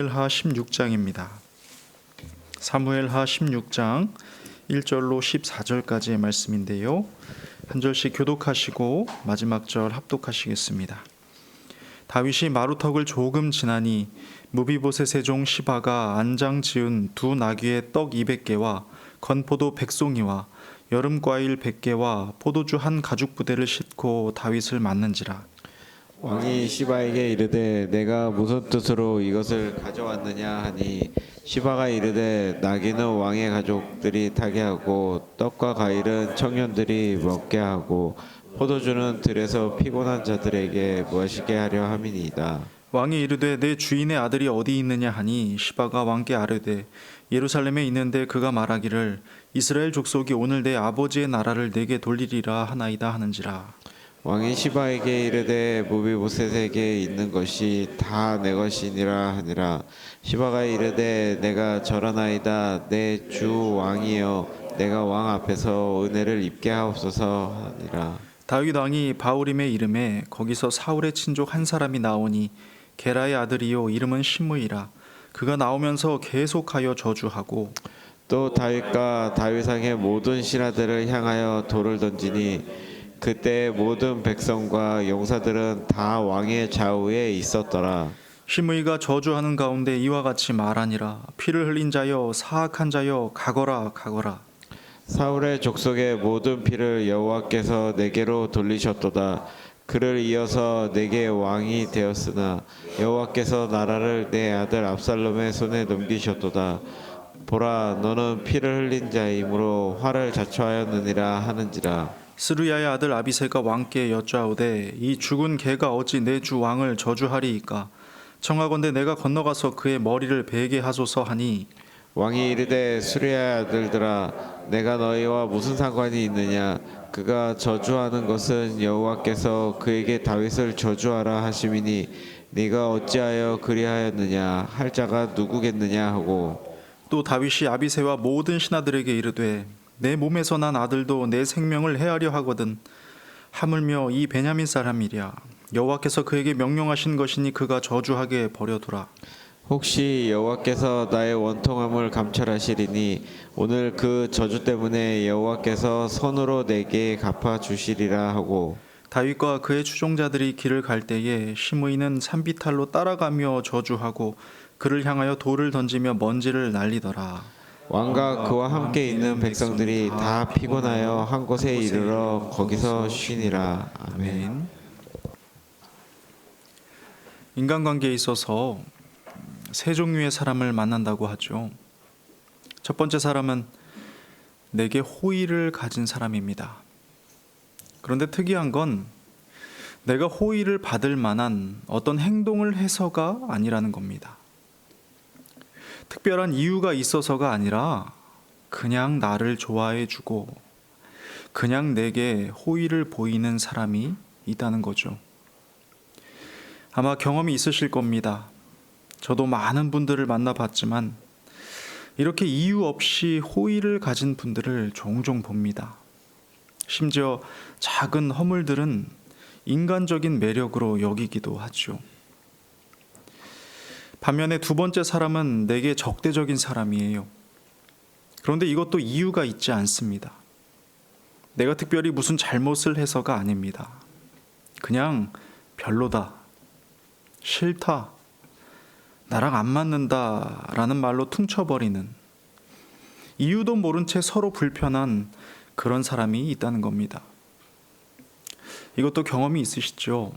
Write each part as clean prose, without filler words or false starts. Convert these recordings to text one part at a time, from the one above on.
사무엘하 16장입니다. 사무엘하 16장 1절로 14절까지의 말씀인데요. 한 절씩 교독하시고 마지막 절 합독하시겠습니다. 다윗이 마루턱을 조금 지나니 무비보셋의 종 시바가 안장 지은 두 나귀의 떡 200개와 건포도 100송이와 여름과일 100개와 포도주 한 가죽 부대를 싣고 다윗을 맞는지라. 왕이 시바에게 이르되 내가 무슨 뜻으로 이것을 가져왔느냐 하니 시바가 이르되 나귀는 왕의 가족들이 타게 하고 떡과 과일은 청년들이 먹게 하고 포도주는 들에서 피곤한 자들에게 마시게 하려 함이니이다. 왕이 이르되 내 주인의 아들이 어디 있느냐 하니 시바가 왕께 아뢰되 예루살렘에 있는데 그가 말하기를 이스라엘 족속이 오늘 내 아버지의 나라를 내게 돌리리라 하나이다 하는지라. 왕이 시바에게 이르되 무비보셋에게 있는 것이 다 내 것이니라 하니라. 시바가 이르되 내가 절하나이다. 내 주 왕이여 내가 왕 앞에서 은혜를 입게 하옵소서 하니라. 다윗 왕이 바울임의 이름에 거기서 사울의 친족 한 사람이 나오니 게라의 아들이요 이름은 시므이라. 그가 나오면서 계속하여 저주하고 또 다윗과 다윗왕의 모든 신하들을 향하여 돌을 던지니 그때 모든 백성과 용사들은 다 왕의 좌우에 있었더라. 시므이가 저주하는 가운데 이와 같이 말하니라. 피를 흘린 자여 사악한 자여 가거라 가거라. 사울의 족속의 모든 피를 여호와께서 내게로 돌리셨도다. 그를 이어서 내게 왕이 되었으나 여호와께서 나라를 내 아들 압살롬의 손에 넘기셨도다. 보라 너는 피를 흘린 자이므로 화를 자초하였느니라 하는지라. 스루야의 아들 아비새가 왕께 여짜오되 이 죽은 개가 어찌 내 주 왕을 저주하리이까. 청하건대 내가 건너가서 그의 머리를 베게 하소서 하니 왕이 이르되 수리아의 아들들아 내가 너희와 무슨 상관이 있느냐. 그가 저주하는 것은 여호와께서 그에게 다윗을 저주하라 하심이니 네가 어찌하여 그리하였느냐 할 자가 누구겠느냐 하고. 또 다윗이 아비새와 모든 신하들에게 이르되 내 몸에서 난 아들도 내 생명을 해하려 하거든 하물며 이 베냐민 사람이랴. 여호와께서 그에게 명령하신 것이니 그가 저주하게 버려두라. 혹시 여호와께서 나의 원통함을 감찰하시리니 오늘 그 저주 때문에 여호와께서 손으로 내게 갚아주시리라 하고. 다윗과 그의 추종자들이 길을 갈 때에 시므이는 산비탈로 따라가며 저주하고 그를 향하여 돌을 던지며 먼지를 날리더라. 왕과 그와 함께 있는 백성들이 다 피곤하여 한 곳에 이르러 거기서 쉬니라. 아멘. 인간관계에 있어서 세 종류의 사람을 만난다고 하죠. 첫 번째 사람은 내게 호의를 가진 사람입니다. 그런데 특이한 건 내가 호의를 받을 만한 어떤 행동을 해서가 아니라는 겁니다. 특별한 이유가 있어서가 아니라 그냥 나를 좋아해 주고 그냥 내게 호의를 보이는 사람이 있다는 거죠. 아마 경험이 있으실 겁니다. 저도 많은 분들을 만나봤지만 이렇게 이유 없이 호의를 가진 분들을 종종 봅니다. 심지어 작은 허물들은 인간적인 매력으로 여기기도 하죠. 반면에 두 번째 사람은 내게 적대적인 사람이에요. 그런데 이것도 이유가 있지 않습니다. 내가 특별히 무슨 잘못을 해서가 아닙니다. 그냥 별로다, 싫다, 나랑 안 맞는다 라는 말로 퉁쳐버리는, 이유도 모른 채 서로 불편한 그런 사람이 있다는 겁니다. 이것도 경험이 있으시죠?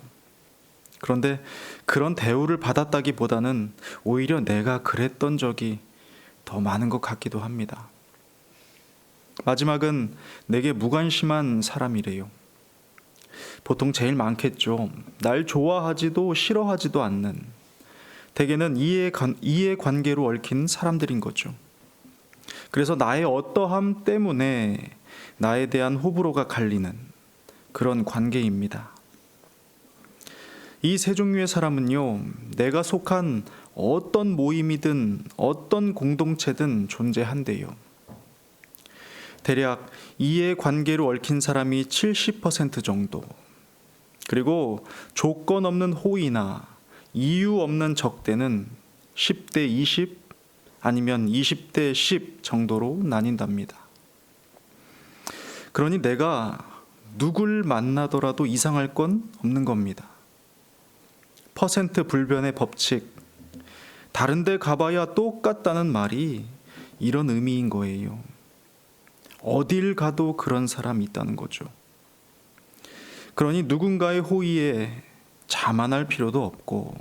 그런데 그런 대우를 받았다기보다는 오히려 내가 그랬던 적이 더 많은 것 같기도 합니다. 마지막은 내게 무관심한 사람이래요. 보통 제일 많겠죠. 날 좋아하지도 싫어하지도 않는, 대개는 이해관계로 얽힌 사람들인 거죠. 그래서 나의 어떠함 때문에 나에 대한 호불호가 갈리는 그런 관계입니다. 이 세 종류의 사람은요, 내가 속한 어떤 모임이든 어떤 공동체든 존재한대요. 대략 이해관계로 얽힌 사람이 70% 정도, 그리고 조건 없는 호의나 이유 없는 적대는 10대 20 아니면 20대 10 정도로 나뉜답니다. 그러니 내가 누굴 만나더라도 이상할 건 없는 겁니다. 퍼센트 불변의 법칙, 다른 데 가봐야 똑같다는 말이 이런 의미인 거예요. 어딜 가도 그런 사람이 있다는 거죠. 그러니 누군가의 호의에 자만할 필요도 없고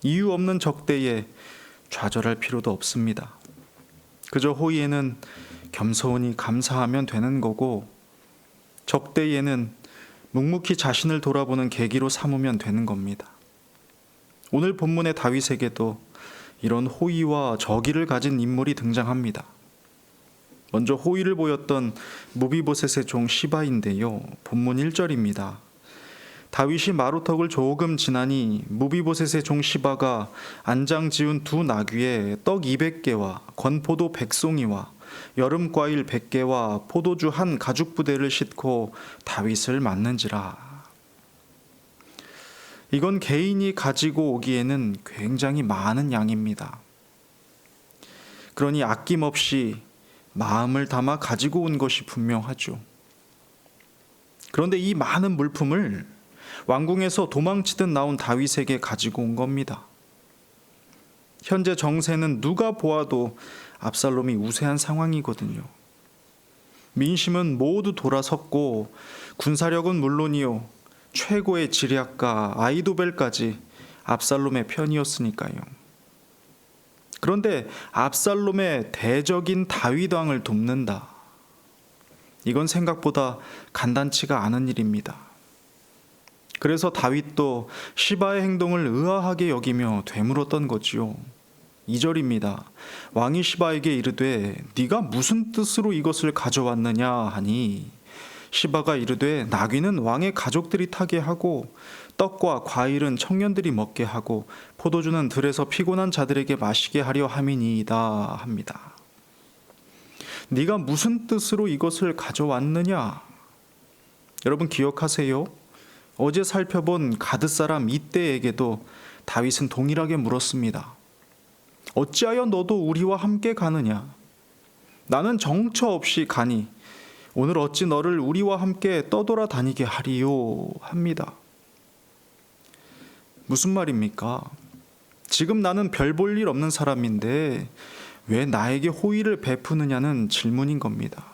이유 없는 적대에 좌절할 필요도 없습니다. 그저 호의에는 겸손히 감사하면 되는 거고 적대에는 묵묵히 자신을 돌아보는 계기로 삼으면 되는 겁니다. 오늘 본문의 다윗에게도 이런 호의와 저기를 가진 인물이 등장합니다. 먼저 호의를 보였던 무비보셋의 종 시바인데요. 본문 1절입니다. 다윗이 마루턱을 조금 지나니 무비보셋의 종 시바가 안장 지은 두 나귀에 떡 200개와 건포도 100송이와 여름과일 100개와 포도주 한 가죽 부대를 싣고 다윗을 맞는지라. 이건 개인이 가지고 오기에는 굉장히 많은 양입니다. 그러니 아낌없이 마음을 담아 가지고 온 것이 분명하죠. 그런데 이 많은 물품을 왕궁에서 도망치듯 나온 다윗에게 가지고 온 겁니다. 현재 정세는 누가 보아도 압살롬이 우세한 상황이거든요. 민심은 모두 돌아섰고 군사력은 물론이요 최고의 지략가 아이도벨까지 압살롬의 편이었으니까요. 그런데 압살롬의 대적인 다윗 왕을 돕는다. 이건 생각보다 간단치가 않은 일입니다. 그래서 다윗도 시바의 행동을 의아하게 여기며 되물었던 거지요. 2절입니다. 왕이 시바에게 이르되 네가 무슨 뜻으로 이것을 가져왔느냐 하니 시바가 이르되 나귀는 왕의 가족들이 타게 하고 떡과 과일은 청년들이 먹게 하고 포도주는 들에서 피곤한 자들에게 마시게 하려 함이니이다 합니다. 네가 무슨 뜻으로 이것을 가져왔느냐? 여러분 기억하세요? 어제 살펴본 가드 사람 이때에게도 다윗은 동일하게 물었습니다. 어찌하여 너도 우리와 함께 가느냐? 나는 정처 없이 가니 오늘 어찌 너를 우리와 함께 떠돌아다니게 하리요 합니다. 무슨 말입니까? 지금 나는 별 볼 일 없는 사람인데 왜 나에게 호의를 베푸느냐는 질문인 겁니다.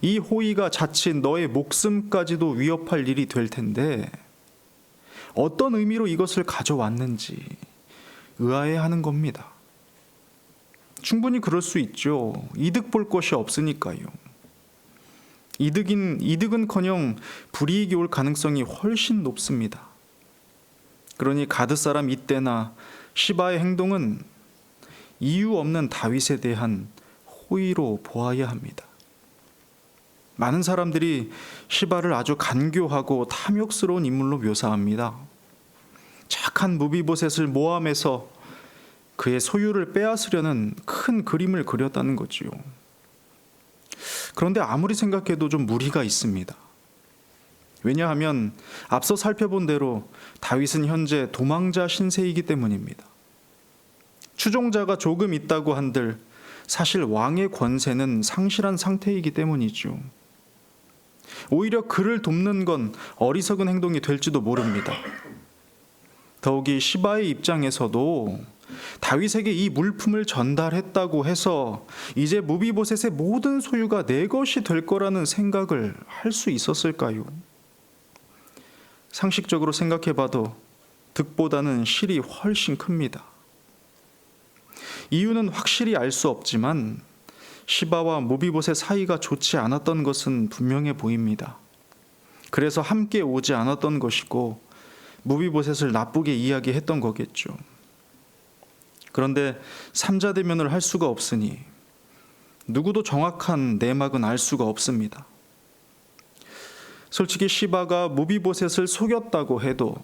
이 호의가 자칫 너의 목숨까지도 위협할 일이 될 텐데 어떤 의미로 이것을 가져왔는지 의아해하는 겁니다. 충분히 그럴 수 있죠. 이득 볼 것이 없으니까요. 이득은커녕 불이익이 올 가능성이 훨씬 높습니다. 그러니 가드 사람 이때나 시바의 행동은 이유 없는 다윗에 대한 호의로 보아야 합니다. 많은 사람들이 시바를 아주 간교하고 탐욕스러운 인물로 묘사합니다. 착한 무비보셋을 모함해서 그의 소유를 빼앗으려는 큰 그림을 그렸다는 거지요. 그런데 아무리 생각해도 좀 무리가 있습니다. 왜냐하면 앞서 살펴본 대로 다윗은 현재 도망자 신세이기 때문입니다. 추종자가 조금 있다고 한들 사실 왕의 권세는 상실한 상태이기 때문이죠. 오히려 그를 돕는 건 어리석은 행동이 될지도 모릅니다. 더욱이 시바의 입장에서도 다윗에게 이 물품을 전달했다고 해서 이제 무비보셋의 모든 소유가 내 것이 될 거라는 생각을 할 수 있었을까요? 상식적으로 생각해봐도 득보다는 실이 훨씬 큽니다. 이유는 확실히 알 수 없지만 시바와 무비보셋 사이가 좋지 않았던 것은 분명해 보입니다. 그래서 함께 오지 않았던 것이고 무비보셋을 나쁘게 이야기했던 거겠죠. 그런데 삼자대면을 할 수가 없으니 누구도 정확한 내막은 알 수가 없습니다. 솔직히 시바가 무비보셋을 속였다고 해도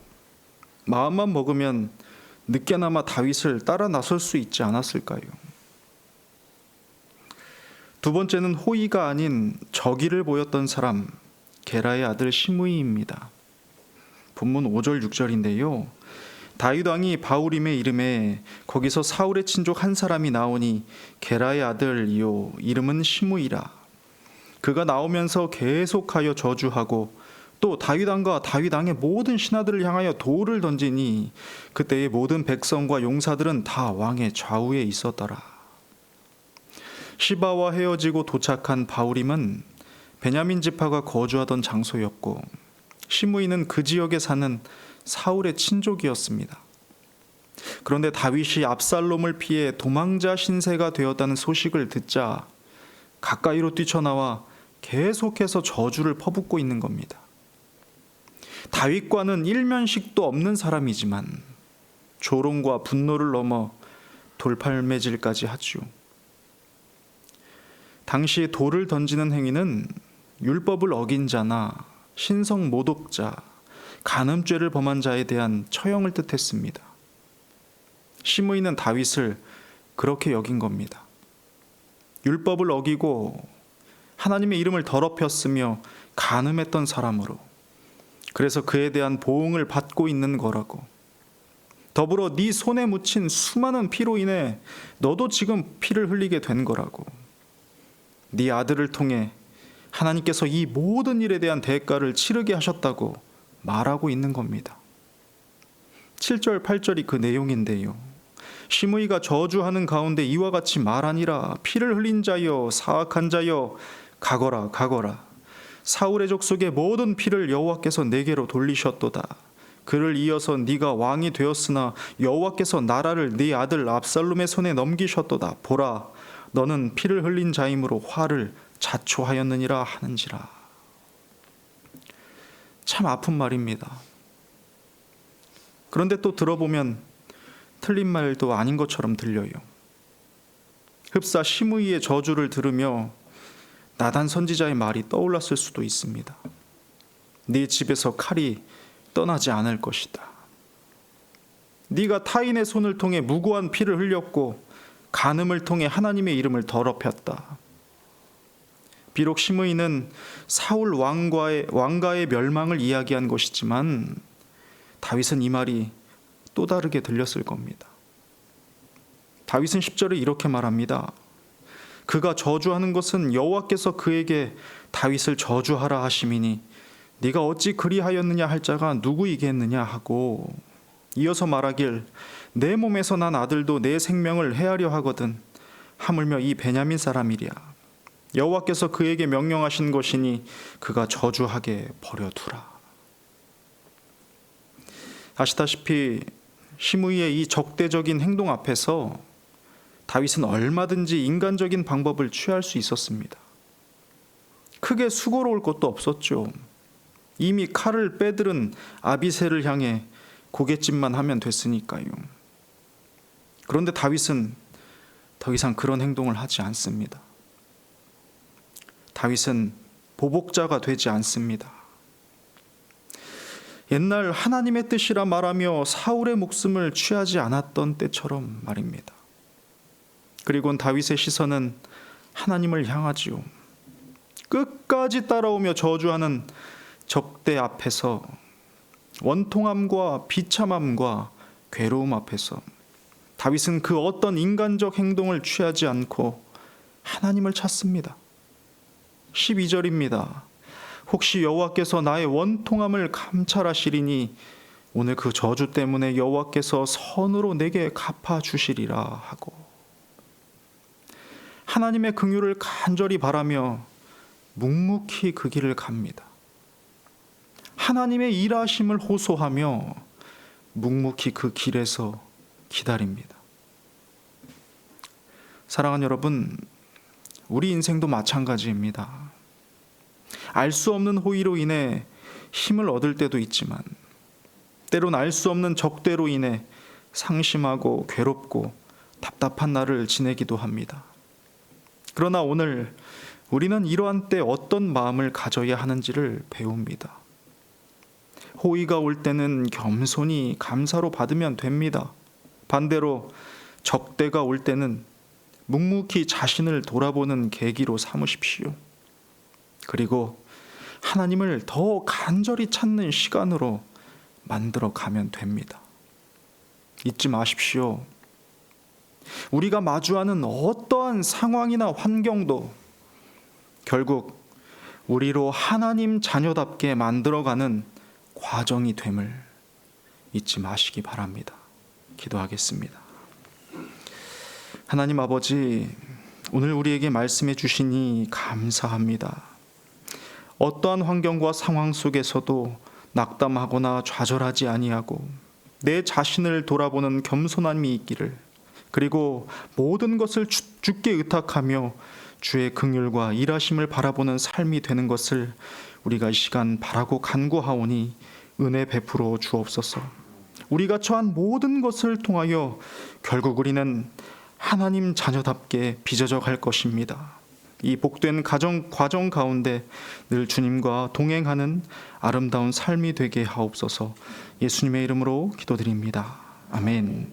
마음만 먹으면 늦게나마 다윗을 따라 나설 수 있지 않았을까요? 두 번째는 호의가 아닌 적의를 보였던 사람, 게라의 아들 시므이입니다. 본문 5절 6절인데요. 다윗 왕이 바울임의 이름에 거기서 사울의 친족 한 사람이 나오니 게라의 아들이요 이름은 시므이라. 그가 나오면서 계속하여 저주하고 또 다윗 왕과 다윗 왕의 모든 신하들을 향하여 돌을 던지니 그때의 모든 백성과 용사들은 다 왕의 좌우에 있었더라. 시바와 헤어지고 도착한 바울임은 베냐민 지파가 거주하던 장소였고 시므이는 그 지역에 사는 사울의 친족이었습니다. 그런데 다윗이 압살롬을 피해 도망자 신세가 되었다는 소식을 듣자 가까이로 뛰쳐나와 계속해서 저주를 퍼붓고 있는 겁니다. 다윗과는 일면식도 없는 사람이지만 조롱과 분노를 넘어 돌팔매질까지 하죠. 당시 돌을 던지는 행위는 율법을 어긴 자나 신성 모독자, 간음죄를 범한 자에 대한 처형을 뜻했습니다. 시므이는 다윗을 그렇게 여긴 겁니다. 율법을 어기고 하나님의 이름을 더럽혔으며 간음했던 사람으로, 그래서 그에 대한 보응을 받고 있는 거라고. 더불어 네 손에 묻힌 수많은 피로 인해 너도 지금 피를 흘리게 된 거라고. 네 아들을 통해 하나님께서 이 모든 일에 대한 대가를 치르게 하셨다고 말하고 있는 겁니다. 7절 8절이 그 내용인데요. 시므이가 저주하는 가운데 이와 같이 말하니라. 피를 흘린 자여 사악한 자여 가거라 가거라. 사울의 족속의 모든 피를 여호와께서 내게로 돌리셨도다. 그를 이어서 네가 왕이 되었으나 여호와께서 나라를 네 아들 압살롬의 손에 넘기셨도다. 보라, 너는 피를 흘린 자이므로 화를 자초하였느니라 하는지라. 참 아픈 말입니다. 그런데 또 들어보면 틀린 말도 아닌 것처럼 들려요. 흡사 시므이의 저주를 들으며 나단 선지자의 말이 떠올랐을 수도 있습니다. 네 집에서 칼이 떠나지 않을 것이다. 네가 타인의 손을 통해 무고한 피를 흘렸고 간음을 통해 하나님의 이름을 더럽혔다. 비록 시므이는 사울 왕가의 멸망을 이야기한 것이지만 다윗은 이 말이 또 다르게 들렸을 겁니다. 다윗은 10절에 이렇게 말합니다. 그가 저주하는 것은 여호와께서 그에게 다윗을 저주하라 하심이니 네가 어찌 그리하였느냐 할 자가 누구이겠느냐 하고, 이어서 말하길 내 몸에서 난 아들도 내 생명을 해하려 하거든 하물며 이 베냐민 사람이랴. 여호와께서 그에게 명령하신 것이니 그가 저주하게 버려두라. 아시다시피 시므이의 이 적대적인 행동 앞에서 다윗은 얼마든지 인간적인 방법을 취할 수 있었습니다. 크게 수고로울 것도 없었죠. 이미 칼을 빼들은 아비새를 향해 고갯짓만 하면 됐으니까요. 그런데 다윗은 더 이상 그런 행동을 하지 않습니다. 다윗은 보복자가 되지 않습니다. 옛날 하나님의 뜻이라 말하며 사울의 목숨을 취하지 않았던 때처럼 말입니다. 그리고 다윗의 시선은 하나님을 향하지요. 끝까지 따라오며 저주하는 적대 앞에서, 원통함과 비참함과 괴로움 앞에서 다윗은 그 어떤 인간적 행동을 취하지 않고 하나님을 찾습니다. 12절입니다. 혹시 여호와께서 나의 원통함을 감찰하시리니 오늘 그 저주 때문에 여호와께서 선으로 내게 갚아주시리라 하고, 하나님의 긍휼을 간절히 바라며 묵묵히 그 길을 갑니다. 하나님의 일하심을 호소하며 묵묵히 그 길에서 기다립니다. 사랑하는 여러분, 우리 인생도 마찬가지입니다. 알 수 없는 호의로 인해 힘을 얻을 때도 있지만 때론 알 수 없는 적대로 인해 상심하고 괴롭고 답답한 날을 지내기도 합니다. 그러나 오늘 우리는 이러한 때 어떤 마음을 가져야 하는지를 배웁니다. 호의가 올 때는 겸손히 감사로 받으면 됩니다. 반대로 적대가 올 때는 묵묵히 자신을 돌아보는 계기로 삼으십시오. 그리고 하나님을 더 간절히 찾는 시간으로 만들어 가면 됩니다. 잊지 마십시오. 우리가 마주하는 어떠한 상황이나 환경도 결국 우리로 하나님 자녀답게 만들어가는 과정이 됨을 잊지 마시기 바랍니다. 기도하겠습니다. 하나님 아버지, 오늘 우리에게 말씀해 주시니 감사합니다. 어떠한 환경과 상황 속에서도 낙담하거나 좌절하지 아니하고 내 자신을 돌아보는 겸손함이 있기를, 그리고 모든 것을 주께 의탁하며 주의 긍휼과 일하심을 바라보는 삶이 되는 것을 우리가 이 시간 바라고 간구하오니 은혜 베풀어 주옵소서. 우리가 처한 모든 것을 통하여 결국 우리는 하나님 자녀답게 빚어져 갈 것입니다. 이 복된 과정 가운데 늘 주님과 동행하는 아름다운 삶이 되게 하옵소서. 예수님의 이름으로 기도드립니다. 아멘.